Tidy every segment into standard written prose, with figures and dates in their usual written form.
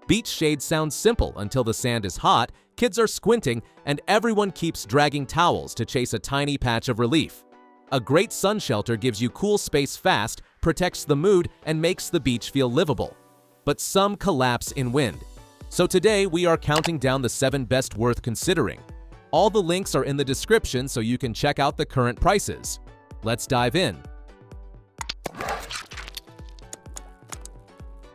Beach shade sounds simple until the sand is hot, kids are squinting, and everyone keeps dragging towels to chase a tiny patch of relief. A great sun shelter gives you cool space fast, protects the mood, and makes the beach feel livable. But some collapse in wind. So today we are counting down the 7 best worth considering. All the links are in the description so you can check out the current prices. Let's dive in.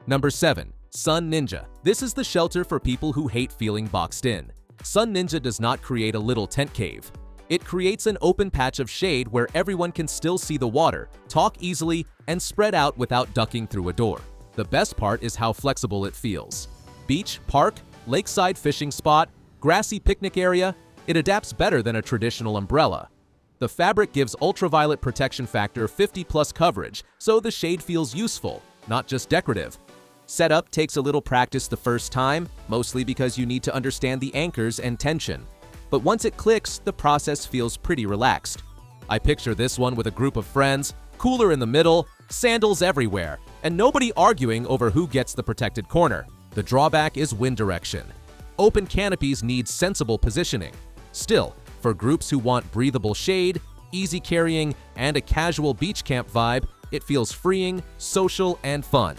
Number 7. Sun Ninja. This is the shelter for people who hate feeling boxed in. Sun Ninja does not create a little tent cave. It creates an open patch of shade where everyone can still see the water, talk easily, and spread out without ducking through a door. The best part is how flexible it feels. Beach, park, lakeside fishing spot, grassy picnic area, it adapts better than a traditional umbrella. The fabric gives ultraviolet protection factor 50+ coverage, so the shade feels useful, not just decorative. Setup takes a little practice the first time, mostly because you need to understand the anchors and tension. But once it clicks, the process feels pretty relaxed. I picture this one with a group of friends, cooler in the middle, sandals everywhere, and nobody arguing over who gets the protected corner. The drawback is wind direction. Open canopies need sensible positioning. Still, for groups who want breathable shade, easy carrying, and a casual beach camp vibe, it feels freeing, social, and fun.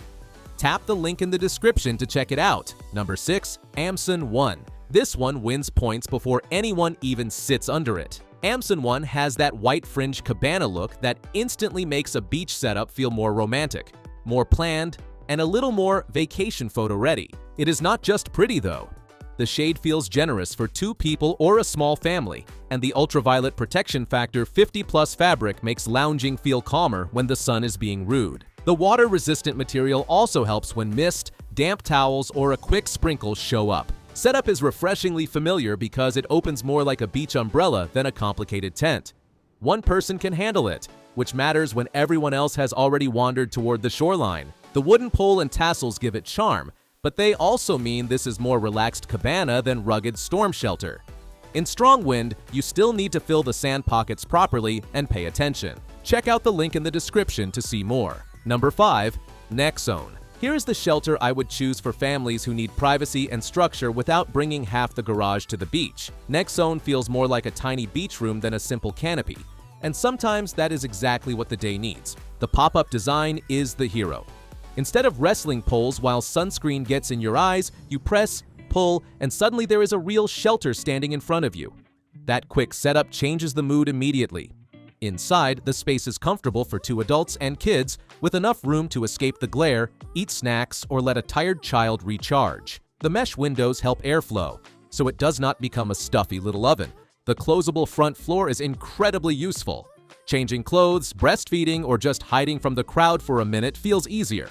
Tap the link in the description to check it out. Number 6. Ammsun 1. This one wins points before anyone even sits under it. Ammsun 1 has that white fringe cabana look that instantly makes a beach setup feel more romantic, more planned, and a little more vacation photo ready. It is not just pretty though. The shade feels generous for 2 people or a small family, and the ultraviolet protection factor 50+ fabric makes lounging feel calmer when the sun is being rude. The water-resistant material also helps when mist, damp towels, or a quick sprinkle show up. Setup is refreshingly familiar because it opens more like a beach umbrella than a complicated tent. One person can handle it, which matters when everyone else has already wandered toward the shoreline. The wooden pole and tassels give it charm, but they also mean this is more relaxed cabana than rugged storm shelter. In strong wind, you still need to fill the sand pockets properly and pay attention. Check out the link in the description to see more. Number 5. Nxone. Here is the shelter I would choose for families who need privacy and structure without bringing half the garage to the beach. Nxone feels more like a tiny beach room than a simple canopy, and sometimes that is exactly what the day needs. The pop-up design is the hero. Instead of wrestling poles while sunscreen gets in your eyes, you press, pull, and suddenly there is a real shelter standing in front of you. That quick setup changes the mood immediately. Inside, the space is comfortable for 2 adults and kids, with enough room to escape the glare, eat snacks, or let a tired child recharge. The mesh windows help airflow, so it does not become a stuffy little oven. The closable front floor is incredibly useful. Changing clothes, breastfeeding, or just hiding from the crowd for a minute feels easier.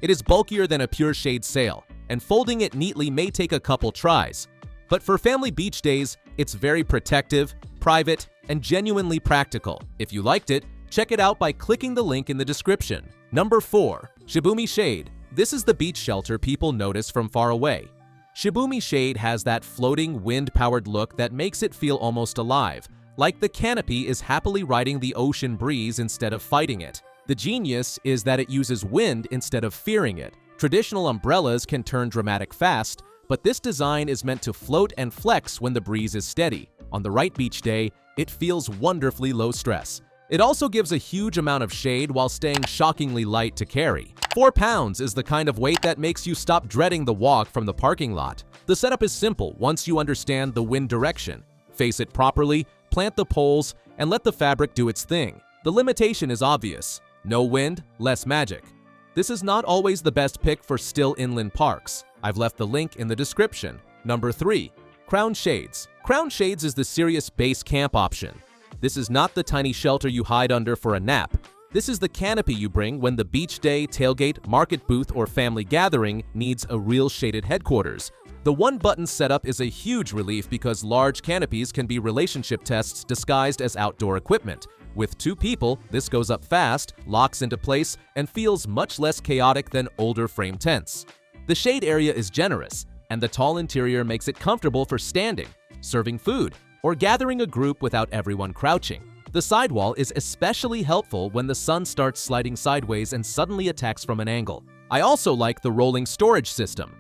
It is bulkier than a pure shade sail, and folding it neatly may take a couple tries. But for family beach days, it's very protective, private, and genuinely practical. If you liked it, check it out by clicking the link in the description. Number 4. Shibumi Shade. This is the beach shelter people notice from far away. Shibumi Shade has that floating, wind-powered look that makes it feel almost alive, like the canopy is happily riding the ocean breeze instead of fighting it. The genius is that it uses wind instead of fearing it. Traditional umbrellas can turn dramatic fast, but this design is meant to float and flex when the breeze is steady. On the right beach day, it feels wonderfully low stress. It also gives a huge amount of shade while staying shockingly light to carry. 4 pounds is the kind of weight that makes you stop dreading the walk from the parking lot. The setup is simple once you understand the wind direction. Face it properly, plant the poles, and let the fabric do its thing. The limitation is obvious. No wind, less magic. This is not always the best pick for still inland parks. I've left the link in the description. Number 3. Crown Shades. Crown Shades is the serious base camp option. This is not the tiny shelter you hide under for a nap. This is the canopy you bring when the beach day, tailgate, market booth, or family gathering needs a real shaded headquarters. The one-button setup is a huge relief because large canopies can be relationship tests disguised as outdoor equipment. With 2 people, this goes up fast, locks into place, and feels much less chaotic than older frame tents. The shade area is generous, and the tall interior makes it comfortable for standing, serving food, or gathering a group without everyone crouching. The sidewall is especially helpful when the sun starts sliding sideways and suddenly attacks from an angle. I also like the rolling storage system.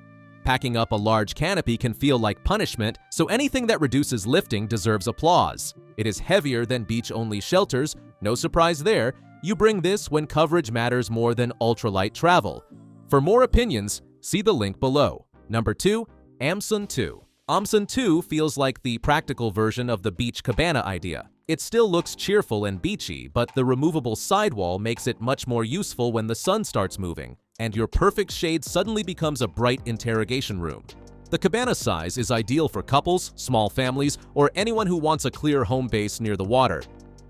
Packing up a large canopy can feel like punishment, so anything that reduces lifting deserves applause. It is heavier than beach-only shelters, no surprise there. You bring this when coverage matters more than ultralight travel. For more opinions, see the link below. Number 2. Ammsun 2. Ammsun 2 feels like the practical version of the beach cabana idea. It still looks cheerful and beachy, but the removable sidewall makes it much more useful when the sun starts moving, and your perfect shade suddenly becomes a bright interrogation room. The cabana size is ideal for couples, small families, or anyone who wants a clear home base near the water.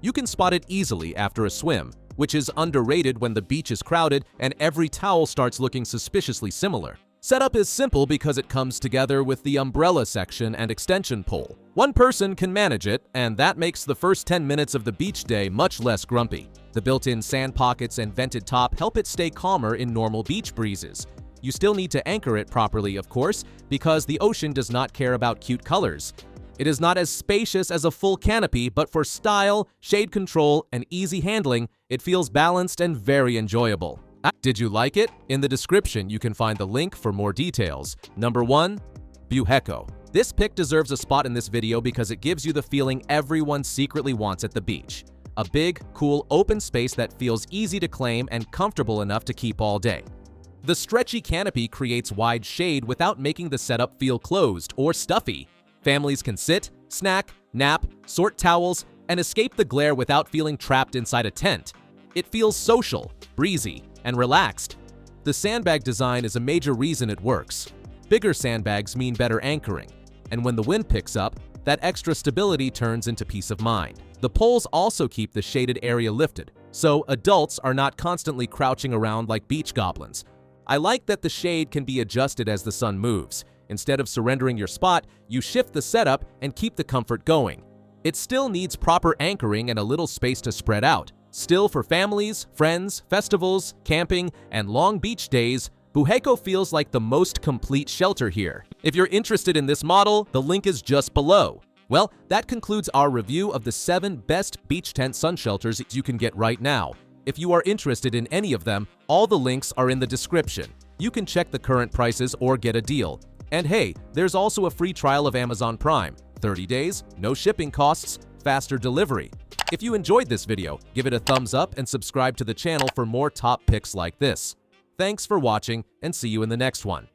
You can spot it easily after a swim, which is underrated when the beach is crowded and every towel starts looking suspiciously similar. Setup is simple because it comes together with the umbrella section and extension pole. One person can manage it, and that makes the first 10 minutes of the beach day much less grumpy. The built-in sand pockets and vented top help it stay calmer in normal beach breezes. You still need to anchor it properly, of course, because the ocean does not care about cute colors. It is not as spacious as a full canopy, but for style, shade control, and easy handling, it feels balanced and very enjoyable. Did you like it? In the description, you can find the link for more details. Number 1. Buheco. This pick deserves a spot in this video because it gives you the feeling everyone secretly wants at the beach. A big, cool, open space that feels easy to claim and comfortable enough to keep all day. The stretchy canopy creates wide shade without making the setup feel closed or stuffy. Families can sit, snack, nap, sort towels, and escape the glare without feeling trapped inside a tent. It feels social, breezy, and relaxed. The sandbag design is a major reason it works. Bigger sandbags mean better anchoring, and when the wind picks up, that extra stability turns into peace of mind. The poles also keep the shaded area lifted, so adults are not constantly crouching around like beach goblins. I like that the shade can be adjusted as the sun moves. Instead of surrendering your spot, you shift the setup and keep the comfort going. It still needs proper anchoring and a little space to spread out. Still, for families, friends, festivals, camping, and long beach days, Buheco feels like the most complete shelter here. If you're interested in this model, the link is just below. Well, that concludes our review of the 7 best beach tent sun shelters you can get right now. If you are interested in any of them, all the links are in the description. You can check the current prices or get a deal. And hey, there's also a free trial of Amazon Prime. 30 days, no shipping costs, faster delivery. If you enjoyed this video, give it a thumbs up and subscribe to the channel for more top picks like this. Thanks for watching, and see you in the next one.